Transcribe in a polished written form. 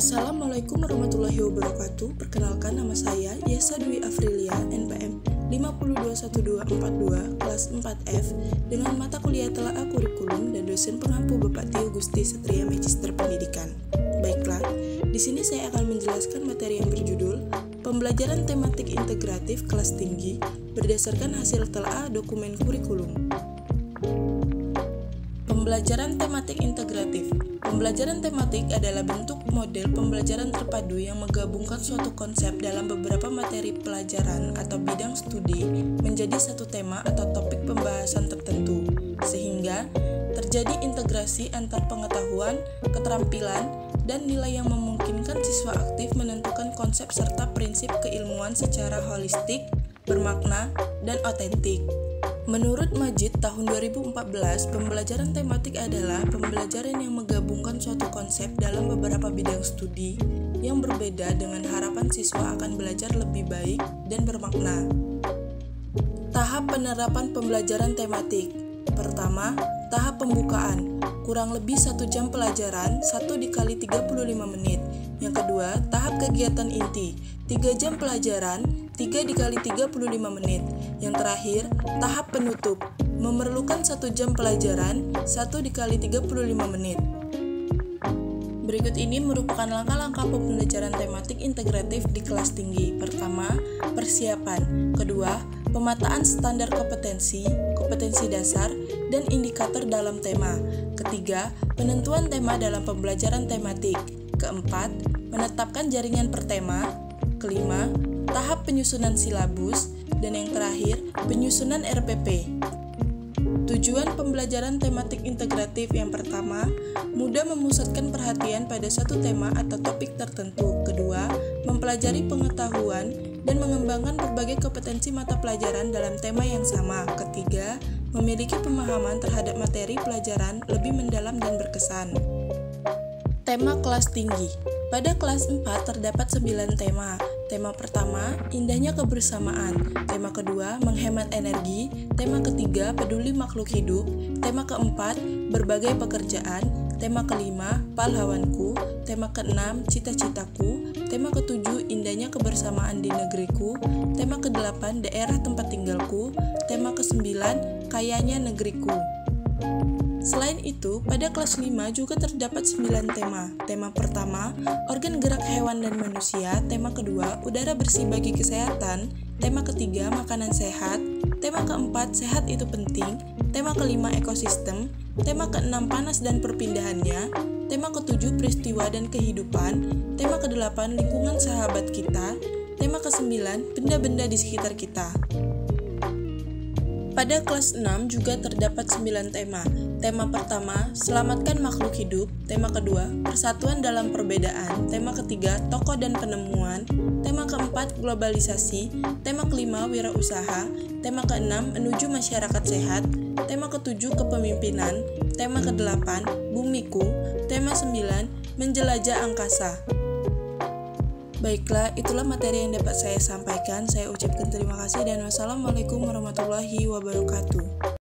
Assalamualaikum warahmatullahi wabarakatuh. Perkenalkan, nama saya Yesa Dwi Afrilia, NPM 521242, kelas 4F, dengan mata kuliah Telaah Kurikulum dan dosen pengampu Bapak Tio Gusti Satria Magister Pendidikan. Baiklah, di sini saya akan menjelaskan materi yang berjudul Pembelajaran Tematik Integratif Kelas Tinggi berdasarkan hasil telaah dokumen kurikulum. Pembelajaran tematik integratif. Pembelajaran tematik adalah bentuk model pembelajaran terpadu yang menggabungkan suatu konsep dalam beberapa materi pelajaran atau bidang studi menjadi satu tema atau topik pembahasan tertentu, sehingga terjadi integrasi antar pengetahuan, keterampilan, dan nilai yang memungkinkan siswa aktif menentukan konsep serta prinsip keilmuan secara holistik, bermakna, dan otentik. Menurut Majid tahun 2014, pembelajaran tematik adalah pembelajaran yang menggabungkan suatu konsep dalam beberapa bidang studi yang berbeda dengan harapan siswa akan belajar lebih baik dan bermakna. Tahap penerapan pembelajaran tematik. Pertama, tahap pembukaan. Kurang lebih 1 jam pelajaran, 1 dikali 35 menit. Yang kedua, tahap kegiatan inti. 3 jam pelajaran, 3 dikali 35 menit. Yang terakhir, tahap penutup. Memerlukan 1 jam pelajaran, 1 dikali 35 menit. Berikut ini merupakan langkah-langkah pembelajaran tematik integratif di kelas tinggi. Pertama, persiapan. Kedua, pemetaan standar kompetensi, kompetensi dasar, dan indikator dalam tema. Ketiga, penentuan tema dalam pembelajaran tematik. Keempat, menetapkan jaringan per tema. Kelima, tahap penyusunan silabus. Dan yang terakhir, penyusunan RPP. Tujuan pembelajaran tematik integratif yang pertama, mudah memusatkan perhatian pada satu tema atau topik tertentu. Kedua, mempelajari pengetahuan dan mengembangkan berbagai kompetensi mata pelajaran dalam tema yang sama. Ketiga, memiliki pemahaman terhadap materi pelajaran lebih mendalam dan berkesan. Tema kelas tinggi. Pada kelas 4 terdapat 9 tema. Tema pertama, indahnya kebersamaan. Tema kedua, menghemat energi. Tema ketiga, peduli makhluk hidup. Tema keempat, berbagai pekerjaan. Tema kelima, pahlawanku. Tema keenam, cita-citaku. Tema ketujuh, indahnya kebersamaan di negeriku. Tema kedelapan, daerah tempat tinggalku. Tema kesembilan, kayanya negeriku. Selain itu, pada kelas 5 juga terdapat 9 tema. Tema pertama, organ gerak hewan dan manusia. Tema kedua, udara bersih bagi kesehatan. Tema ketiga, makanan sehat. Tema keempat, sehat itu penting. Tema kelima, ekosistem. Tema keenam, panas dan perpindahannya. Tema ketujuh, peristiwa dan kehidupan. Tema kedelapan, lingkungan sahabat kita. Tema kesembilan, benda-benda di sekitar kita. Pada kelas 6 juga terdapat 9 tema. Tema pertama, selamatkan makhluk hidup. Tema kedua, persatuan dalam perbedaan. Tema ketiga, tokoh dan penemuan. Tema keempat, globalisasi. Tema kelima, wirausaha. Tema keenam, menuju masyarakat sehat. Tema ketujuh, kepemimpinan. Tema kedelapan, bumiku. Tema 9, menjelajah angkasa. Baiklah, itulah materi yang dapat saya sampaikan. Saya ucapkan terima kasih dan wassalamualaikum warahmatullahi wabarakatuh.